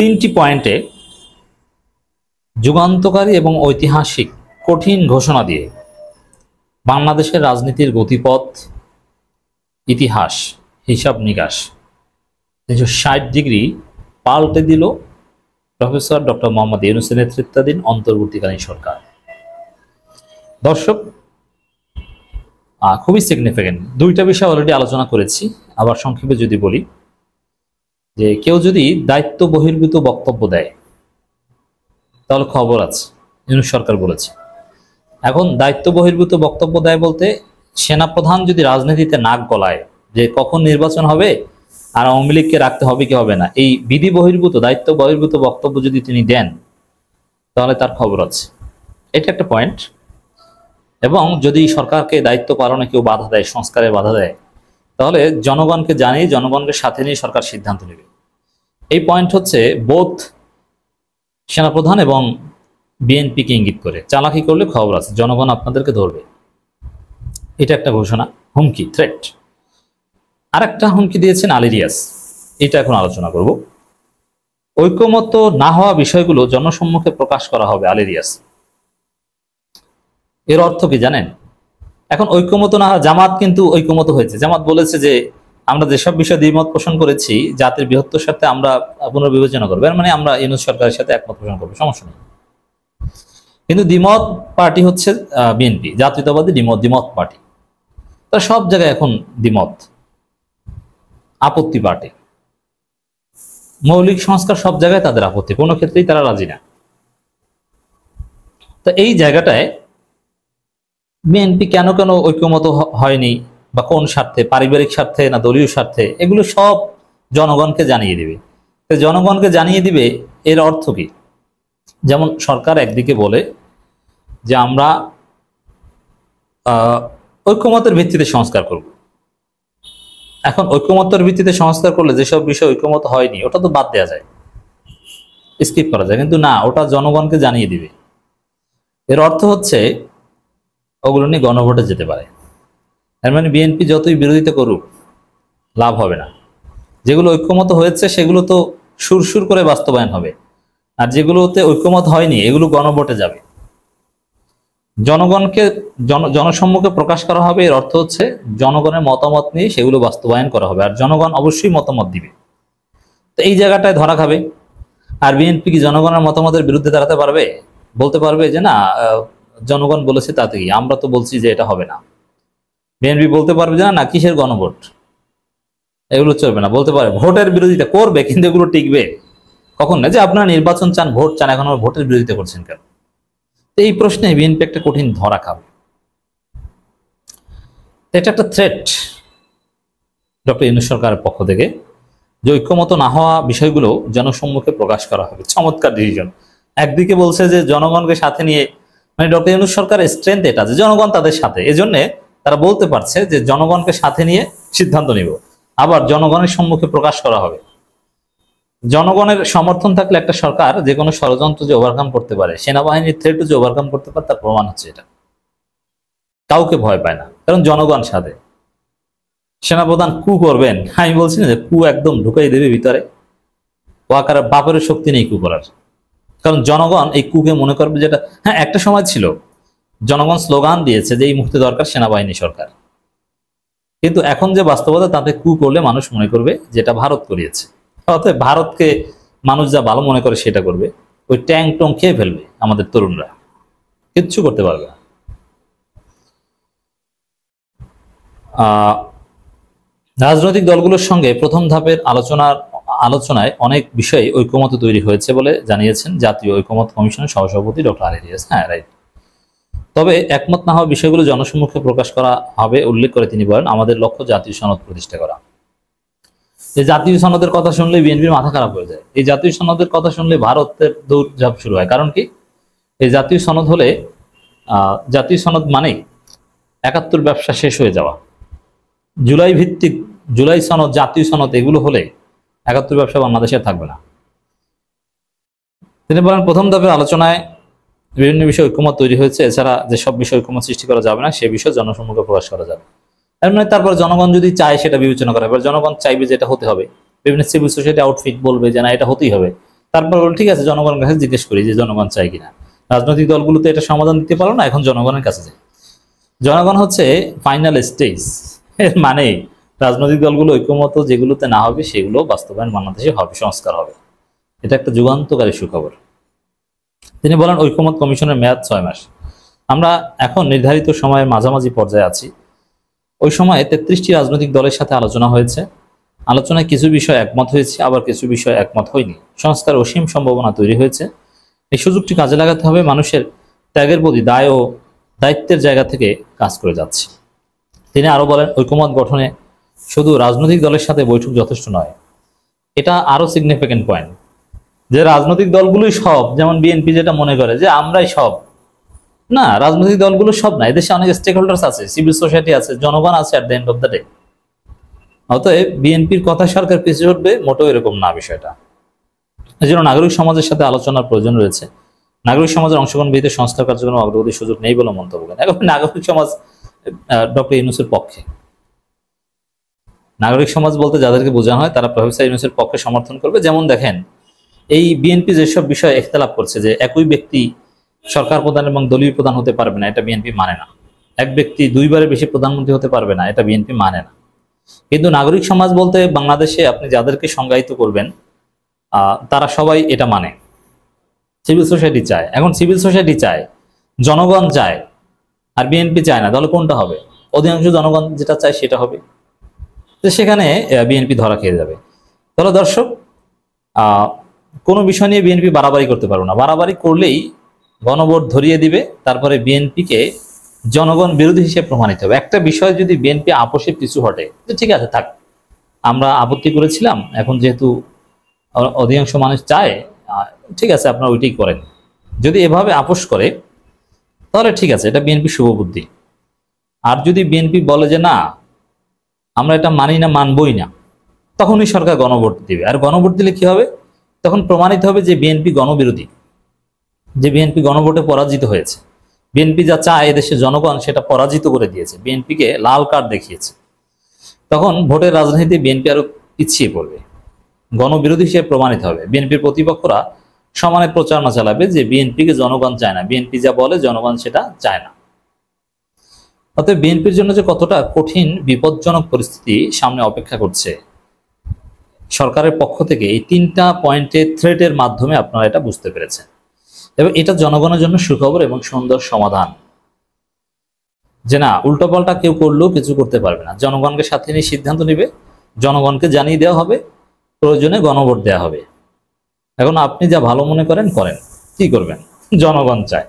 তিনটি পয়েন্টে যুগান্তকারী এবং ঐতিহাসিক কঠিন ঘোষণা দিয়ে বাংলাদেশের রাজনীতির গতিপথ, ইতিহাস, হিসাব নিকাশ 360 ডিগ্রি পাল্টে দিল প্রফেসর ডক্টর মোহাম্মদ ইউনূসের নেতৃত্বাধীন অন্তর্বর্তীকালীন সরকার। দর্শক, খুবই সিগনিফিকেন্ট দুইটা বিষয় অলরেডি আলোচনা করেছি। আবার সংক্ষেপে যদি বলি যে কেউ যদি দায়িত্ব বহির্ভূত বক্তব্য দেয় তাহলে খবর আছে, ইউনূস সরকার বলেছে। এখন দায়িত্ব বহির্ভূত বক্তব্য দেয় বলতে সেনাপ্রধান যদি রাজনীতিতে নাক গলায় যে কখন নির্বাচন হবে আর আওয়ামী লীগকে রাখতে হবে কি হবে না, এই বিধি বহির্ভূত দায়িত্ব বহির্ভূত বক্তব্য যদি তিনি দেন তাহলে তার খবর আছে। এটা একটা পয়েন্ট। এবং যদি সরকারকে দায়িত্ব পালনে কেউ বাধা দেয়, সংস্কারে বাধা দেয়, তাহলে জনগণকে জানিয়ে জনগণকে সাথে নিয়ে সরকার সিদ্ধান্ত নেবে। এই পয়েন্ট হচ্ছে বোধ সেনাপ্রধান এবং বিএনপিকে ইঙ্গিত করে। চালাকি করলে খবর আছে, জনগণ আপনাদেরকে ধরবে। এটা একটা ঘোষণা, হুমকি, থ্রেট। আর একটা হুমকি দিয়েছেন আলী রিয়াজ, এটা এখন আলোচনা করব। ঐকমত্য না হওয়া বিষয়গুলো জনসম্মুখে প্রকাশ করা হবে, আলী রিয়াজ। এর অর্থ কি জানেন? এখন ঐকমত্য না হওয়া, জামাত কিন্তু ঐকমত্য হয়েছে। জামাত বলেছে যে আমরা যেসব বিষয়ে দ্বিমত পোষণ করেছি জাতির বৃহত্তর সাথে আমরা পুনর্বিবেচনা করবো, এর মানে আমরা ইউনূস সরকারের সাথে একমত পোষণ করবো, সমস্যা নেই। কিন্তু দ্বিমত পার্টি হচ্ছে বিএনপি, জাতীয়তাবাদী দ্বিমত পার্টি। তারা সব জায়গায় এখন দ্বিমত, আপত্তি পার্টি। মৌলিক সংস্কার সব জায়গায় তাদের আপত্তি, কোনো ক্ষেত্রেই তারা রাজি না। তো এই জায়গাটায় বিএনপি কেন ঐক্যমত হয়নি বা কোন স্বার্থে, পারিবারিক স্বার্থে না দলীয় স্বার্থে, এগুলো সব জনগণকে জানিয়ে দিবে। তো জনগণকে জানিয়ে দিবে এর অর্থ কি? যেমন সরকার একদিকে বলে যে আমরা ঐক্যমতের ভিত্তিতে সংস্কার করব। এখন ঐক্যমতের ভিত্তিতে সংস্কার করলে যেসব বিষয় ঐক্যমত হয়নি ওটা তো বাদ দেওয়া যায়, স্কিপ করা যায়, কিন্তু না, ওটা জনগণকে জানিয়ে দিবে। এর অর্থ হচ্ছে ওগুলো নিয়ে গণভোটে যেতে পারে। এর মানে বিএনপি যতই বিরোধিতা করুক লাভ হবে না। যেগুলো ঐক্যমত হয়েছে সেগুলো তো সুরসুর করে বাস্তবায়ন হবে, আর যেগুলোতে ঐক্যমত হয়নি এগুলো গণভোটে যাবে, জনগণকে জনসম্মুখে প্রকাশ করা হবে। এর অর্থ হচ্ছে জনগণের মতামত নিয়ে সেগুলো বাস্তবায়ন করা হবে, আর জনগণ অবশ্যই মতামত দিবে। তো এই জায়গাটায় ধরা খাবে। আর বিএনপি কি জনগণের মতামতের বিরুদ্ধে দাঁড়াতে পারবে? বলতে পারবে যে না, জনগণ বলেছে তাতে কি, আমরা তো বলছি যে এটা হবে না। বিএনপি বলতে পারবে যে না, কিসের গণভোট, এগুলো চলবে না। বলতে পারে ভোটের বিরোধিতা করবে, কিন্তু এগুলো টিকবে কখন না, যে আপনারা নির্বাচন চান, ভোট চান, এখন ভোটের বিরোধিতা করছেন কেন? এই প্রশ্নে বিএনপি একটা কঠিন ধরা খাবে। এটা একটা থ্রেট ডক্টর ইউনূস সরকারের পক্ষ থেকে, যে ঐক্যমত না হওয়া বিষয়গুলো জনসম্মুখে প্রকাশ করা হবে। চমৎকার ডিসিশন। একদিকে বলছে যে জনগণকে সাথে নিয়ে, মানে ডক্টর ইউনূস সরকারের স্ট্রেংথ এটা যে জনগণ তাদের সাথে, এজন্য তারা বলতে পারছে যে জনগণকে সাথে নিয়ে সিদ্ধান্ত নিব। আবার জনগণের সম্মুখে প্রকাশ করা হবে। জনগণের সমর্থন থাকলে একটা সরকার যে কোনো ষড়যন্ত্র যে ওভারকাম করতে পারে, সেনাবাহিনীর থ্রেটও যে ওভারকাম করতে পারে, তার প্রমাণ হচ্ছে এটা। কাউকে ভয় পায় না, কারণ জনগণ সাথে। সেনাপ্রধান কু করবেন, আমি বলছি না যে কু একদম ঢুকাই দেবে ভিতরে, ওয়াকার বাপের শক্তি নেই কু করার, কারণ জনগণ এই কুকে মনে করবে যেটা। হ্যাঁ, একটা সময় ছিল জনগণ স্লোগান দিয়েছে যে এই মুহূর্তে দরকার সেনাবাহিনী সরকার, কিন্তু এখন যে বাস্তবতা তাতে কু করলে মানুষ মনে করবে যেটা ভারত করিয়েছে। অতএব ভারতকে মানুষ যা ভালো মনে করে সেটা করবে। ওই ট্যাং টং খেয়ে ফেলবে আমাদের তরুণরা, কিচ্ছু করতে পারবে না। রাজনৈতিক দলগুলোর সঙ্গে প্রথম ধাপের আলোচনায় অনেক বিষয়ে ঐকমত্য তৈরি হয়েছে বলে জানিয়েছেন জাতীয় ঐকমত্য কমিশনের সহসভাপতি ডক্টর আলী রিয়াজ। হ্যাঁ, রাইট। তবে একমত না হওয়া বিষয়গুলো জনসম্মুখে প্রকাশ করা হবে উল্লেখ করে তিনি বলেন, আমাদের লক্ষ্য জাতীয় সনদ প্রতিষ্ঠা করা। এই জাতীয় সনদের কথা শুনলে বিএনপির মাথা খারাপ হয়ে যায়। এই জাতীয় সনদের কথা শুনলে ভারতের দৌড়ঝাঁপ শুরু হয়। কারণ কি? এই জাতীয় সনদ হলে, জাতীয় সনদ মানেই ৭১ ব্যবসা শেষ হয়ে যাওয়া। জুলাই ভিত্তিক, জুলাই সনদ, জাতীয় সনদ, এগুলো হলে ৭১ ব্যবসা বাংলাদেশে থাকবে না। তিনি বলেন, প্রথম ধাপের আলোচনায় বিভিন্ন বিষয়ে ঐক্যমত তৈরি হয়েছে। এছাড়া যেসব বিষয়ে ঐক্যমত সৃষ্টি করা যাবে না সে বিষয়ে জনসম্মুখে প্রকাশ করা যাবে। এর মানে তারপর জনগণ যদি চায় সেটা বিবেচনা করা হবে। জনগণ চাইবে যে এটা হতে হবে, বিভিন্ন সিভিল সোসাইটি আউটফিট বলবে যে না এটা হতেই হবে, তারপর বল ঠিক আছে, জনগণের কাছে জিজ্ঞেস করি যে জনগণ চাই কিনা। রাজনৈতিক দলগুলো তো এটা সমাধান দিতে পারলো না, এখন জনগণের কাছে যাই। জনগণ হচ্ছে ফাইনাল স্টেজ। এর মানে রাজনৈতিক দলগুলো ঐক্যমত যেগুলোতে না হবে সেগুলো বাস্তবায়ন বাংলাদেশে হবে, সংস্কার হবে। এটা একটা যুগান্তকারী সুখবর। তিনি বলেন ঐক্যমত কমিশনের মেয়াদ 6 মাস। আমরা এখন নির্ধারিত সময়ের মাঝামাঝি পর্যায়ে আছি। ওই সময়ে 33টি রাজনৈতিক দলের সাথে আলোচনা হয়েছে। আলোচনায় কিছু বিষয় একমত হয়েছে, আবার কিছু বিষয় একমত হয়নি। সংস্কার অসীম সম্ভাবনা তৈরি হয়েছে। এই সুযোগটি কাজে লাগাতে হবে। মানুষের ত্যাগের প্রতি দায় ও দায়িত্বের জায়গা থেকে কাজ করে যাচ্ছে। তিনি আরো বলেন ঐক্যমত গঠনে শুধু রাজনৈতিক দলের সাথে বৈঠক যথেষ্ট নয়। এটা আরো সিগনিফিকেন্ট পয়েন্ট, যে রাজনৈতিক দলগুলোই সব, যেমন বিএনপি যেটা মনে করে যে আমরাই সব। না, রাজনৈতিক দলগুলো সব না, এদেশে অনেক স্টেক হোল্ডার্স আছে, সিভিল সোসাইটি আছে, জনগণ আছে at the end of the day. অতএব বিএনপির কথা সরকার পিছিয়ে উঠবে, মোটেও এরকম না বিষয়টা। এই জন্য নাগরিক সমাজের সাথে আলোচনার প্রয়োজন রয়েছে। নাগরিক সমাজের অংশগ্রহণ ব্যতীত সংস্কার কার্যক্রম অগ্রগতির সুযোগ নেই বলে মন্তব্য করেন। এখন নাগরিক সমাজ ডক্টর ইউনূসের পক্ষে। নাগরিক সমাজ বলতে যাদেরকে বোঝানো হয় তারা প্রফেসর ইউনূসের পক্ষে সমর্থন করবে। যেমন দেখেন, এই বিএনপি যেসব বিষয়ে ইখতিলাফ করছে, যে একই ব্যক্তি সরকার প্রধান এবং দলীয় প্রধান হতে পারবে না, এটা বিএনপি মানে না। এক ব্যক্তি দুইবারের বেশি প্রধানমন্ত্রী হতে পারবে না, এটা বিএনপি মানে না। কিন্তু নাগরিক সমাজ বলতে বাংলাদেশে আপনি যাদেরকে সংজ্ঞায়িত করবেন তারা সবাই এটা মানে। সিভিল সোসাইটি চায়, এখন সিভিল সোসাইটি চায়, জনগণ চায়, আর বিএনপি চায় না, তাহলে কোনটা হবে? অধিকাংশ জনগণ যেটা চায় সেটা হবে। তো সেখানে বিএনপি ধরা খেয়ে যাবে। তাহলে দর্শক, কোনো বিষয় নিয়ে বিএনপি বাড়াবাড়ি করতে পারবে না। বাড়াবাড়ি করলেই গণভোট ধরিয়ে দিবে, তারপরে বিএনপিকে জনগণ বিরোধী হিসেবে প্রমাণিত হবে। একটা বিষয় যদি বিএনপি আপোষে পিছু হটে, যে ঠিক আছে থাক, আমরা আপত্তি করেছিলাম, এখন যেহেতু অধিকাংশ মানুষ চায়, ঠিক আছে আপনারা ওইটাই করেন, যদি এভাবে আপোষ করে তাহলে ঠিক আছে, এটা বিএনপি শুভবুদ্ধি। আর যদি বিএনপি বলে যে না আমরা এটা মানি না, মানবই না, তখনই সরকার গণভোট দিবে। আর গণভোট দিলে কি হবে? তখন প্রমাণিত হবে যে বিএনপি গণবিরোধী, যে বিএনপি গণভোটে পরাজিত হয়েছে। বিএনপি যা চায় এদেশের জনগণ সেটা পরাজিত করে দিয়েছে, বিএনপিকে লাল কার্ড দেখিয়েছে। তখন ভোটের রাজনীতি বিএনপি আরো পিছিয়ে পড়বে, গণবিরোধী হিসেবে প্রমাণিত হবে। বিএনপির প্রতিপক্ষরা সমানে প্রচারণা চালাবে যে বিএনপিকে জনগণ চায় না, বিএনপি যা বলে জনগণ সেটা চায় না। অতএব বিএনপির জন্য যে কতটা কঠিন বিপজ্জনক পরিস্থিতি সামনে অপেক্ষা করছে সরকারের পক্ষ থেকে, এই 3টা পয়েন্টে থ্রেটের মাধ্যমে আপনারা এটা বুঝতে পেরেছেন। এবং এটা জনগণের জন্য সুখবর এবং সুন্দর সমাধান, যে না উল্টোপাল্টা কেউ করলেও কিছু করতে পারবে না। জনগণকে সাথে নিয়ে সিদ্ধান্ত নিবে, জনগণকে জানিয়ে দেওয়া হবে, প্রয়োজনে গণভোট দেওয়া হবে। এখন আপনি যা ভালো মনে করেন করেন, কি করবেন? জনগণ চায়।